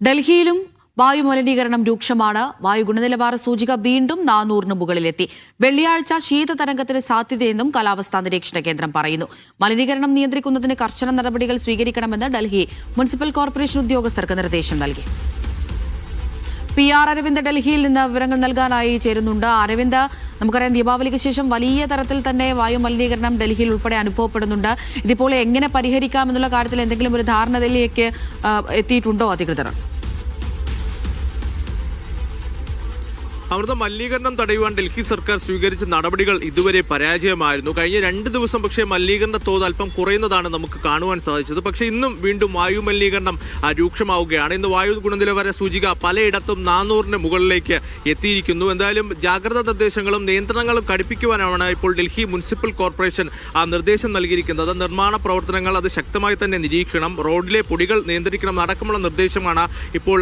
ഡൽഹിയിലും വായുമലിനീകരണം രൂക്ഷമാണ്. വായു ഗുണനിലവാര സൂചിക വീണ്ടും 400-ന് മുകളിലെത്തി. വെള്ളിയാഴ്ച ശീതതരംഗത്തിന് സാധ്യതയെന്നും കാലാവസ്ഥാ നിരീക്ഷണ കേന്ദ്രം പറയുന്നു. മലിനീകരണം നിയന്ത്രിക്കുന്നതിന് കർശന നടപടികൾ സ്വീകരിക്കണമെന്ന് ഡൽഹി മുനിസിപ്പൽ കോർപ്പറേഷൻ ഉദ്യോഗസ്ഥർക്ക് നിർദ്ദേശം നൽകി. PR അരവിന്ദ് ഡൽഹിയിൽ നിന്ന് വിവരങ്ങൾ നൽകാനായി ചേരുന്നുണ്ട്. അരവിന്ദ്, നമുക്കറിയാം ദീപാവലിക്ക് ശേഷം വലിയ തരത്തിൽ തന്നെ വായു മലിനീകരണം ഡൽഹിയിൽ ഉൾപ്പെടെ അനുഭവപ്പെടുന്നുണ്ട്. ഇതിപ്പോൾ എങ്ങനെ പരിഹരിക്കാം എന്നുള്ള കാര്യത്തിൽ എന്തെങ്കിലും ഒരു ധാരണയിലേക്ക് എത്തിയിട്ടുണ്ടോ അധികൃതർ? അമൃത, മലിനീകരണം തടയുവാൻ ഡൽഹി സർക്കാർ സ്വീകരിച്ച നടപടികൾ ഇതുവരെ പരാജയമായിരുന്നു. കഴിഞ്ഞ 2 ദിവസം പക്ഷേ മലിനീകരണ തോത് അല്പം കുറയുന്നതാണ് നമുക്ക് കാണുവാൻ സാധിച്ചത്. പക്ഷേ ഇന്നും വീണ്ടും വായു മലിനീകരണം രൂക്ഷമാവുകയാണ്. ഇന്ന് വായു ഗുണനിലവാര സൂചിക പലയിടത്തും 400-ന് മുകളിലേക്ക് എത്തിയിരിക്കുന്നു. എന്തായാലും ജാഗ്രതാ നിർദ്ദേശങ്ങളും നിയന്ത്രണങ്ങളും കടുപ്പിക്കുവാനാണ് ഇപ്പോൾ ഡൽഹി മുനിസിപ്പൽ കോർപ്പറേഷൻ നിർദ്ദേശം നൽകിയിരിക്കുന്നത്. നിർമ്മാണ പ്രവർത്തനങ്ങൾ അത് ശക്തമായി തന്നെ നിരീക്ഷണം, റോഡിലെ പൊടികൾ നിയന്ത്രിക്കണം അടക്കമുള്ള നിർദ്ദേശമാണ് ഇപ്പോൾ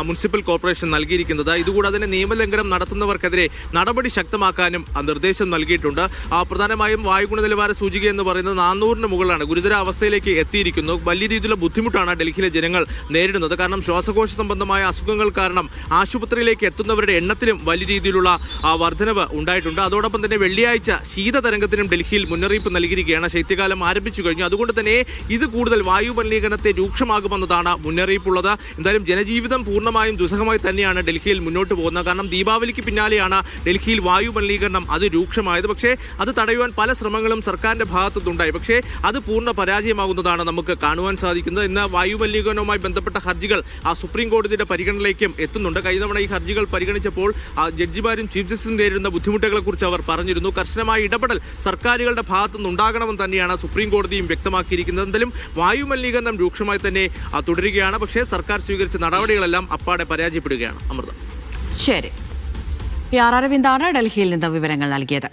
മുനിസിപ്പൽ കോർപ്പറേഷൻ നൽകിയിരിക്കുന്നത്. ഇതുകൂടാതെ തന്നെ നിയമലംഘനം നടത്തുന്നവർക്കെതിരെ നടപടി ശക്തമാക്കാനും നിർദ്ദേശം നൽകിയിട്ടുണ്ട്. പ്രധാനമായും വായു ഗുണനിലവാര സൂചിക എന്ന് പറയുന്നത് 400-ന് മുകളിലാണ്. ഗുരുതരാവസ്ഥയിലേക്ക് എത്തിയിരിക്കുന്നു. വലിയ രീതിയിലുള്ള ബുദ്ധിമുട്ടാണ് ഡൽഹിയിലെ ജനങ്ങൾ നേരിടുന്നത്. കാരണം ശ്വാസകോശ സംബന്ധമായ അസുഖങ്ങൾ കാരണം ആശുപത്രിയിലേക്ക് എത്തുന്നവരുടെ എണ്ണത്തിലും വലിയ രീതിയിലുള്ള വർധനവ് ഉണ്ടായിട്ടുണ്ട്. അതോടൊപ്പം തന്നെ വെള്ളിയാഴ്ച ശീതതരംഗത്തിനും ഡൽഹിയിൽ മുന്നറിയിപ്പ് നൽകിയിരിക്കുകയാണ്. ശൈത്യകാലം ആരംഭിച്ചു കഴിഞ്ഞു. അതുകൊണ്ട് തന്നെ ഇത് കൂടുതൽ വായു മലിനീകരണത്തെ രൂക്ഷമാകുമെന്നതാണ് മുന്നറിയിപ്പുള്ളത്. എന്തായാലും ജനജീവിതം പൂർണ്ണമായും ദുസ്സഹമായി തന്നെയാണ് ഡൽഹിയിൽ മുന്നോട്ട് പോകുന്നത്. കാരണം ദീപാവലിക്ക് പിന്നാലെയാണ് ഡൽഹിയിൽ വായു മലിനീകരണം അതിരൂക്ഷമായത്. പക്ഷേ അത് തടയുവാൻ പല ശ്രമങ്ങളും സർക്കാരിന്റെ ഭാഗത്തുനിന്നുണ്ടായി. പക്ഷേ അത് പൂർണ്ണ പരാജയമാകുന്നതാണ് നമുക്ക് കാണുവാൻ സാധിക്കുന്നത്. ഇന്ന് വായു മലിനീകരണവുമായി ബന്ധപ്പെട്ട ഹർജികൾ സുപ്രീം കോടതിയുടെ പരിഗണനയിലേക്കും എത്തുന്നുണ്ട്. കഴിഞ്ഞ തവണ ഈ ഹർജികൾ പരിഗണിച്ചപ്പോൾ ജഡ്ജിമാരും ചീഫ് ജസ്റ്റിസും നേരിടുന്ന ബുദ്ധിമുട്ടുകളെക്കുറിച്ച് അവർ പറഞ്ഞിരുന്നു. കർശനമായ ഇടപെടൽ സർക്കാരുകളുടെ ഭാഗത്തുനിന്ന് ഉണ്ടാകണമെന്ന് തന്നെയാണ് സുപ്രീം കോടതിയും വ്യക്തമാക്കിയിരിക്കുന്നത്. എന്തായാലും വായു മലിനീകരണം രൂക്ഷമായി തന്നെ തുടരുകയാണ്. പക്ഷേ സർക്കാർ സ്വീകരിച്ച നടപടികളെല്ലാം അപ്പാടെ പരാജയപ്പെടുകയാണ്. അമൃത. ശരി. PR അരവിന്ദാണ് ഡൽഹിയിൽ നിന്ന് വിവരങ്ങൾ നൽകിയത്.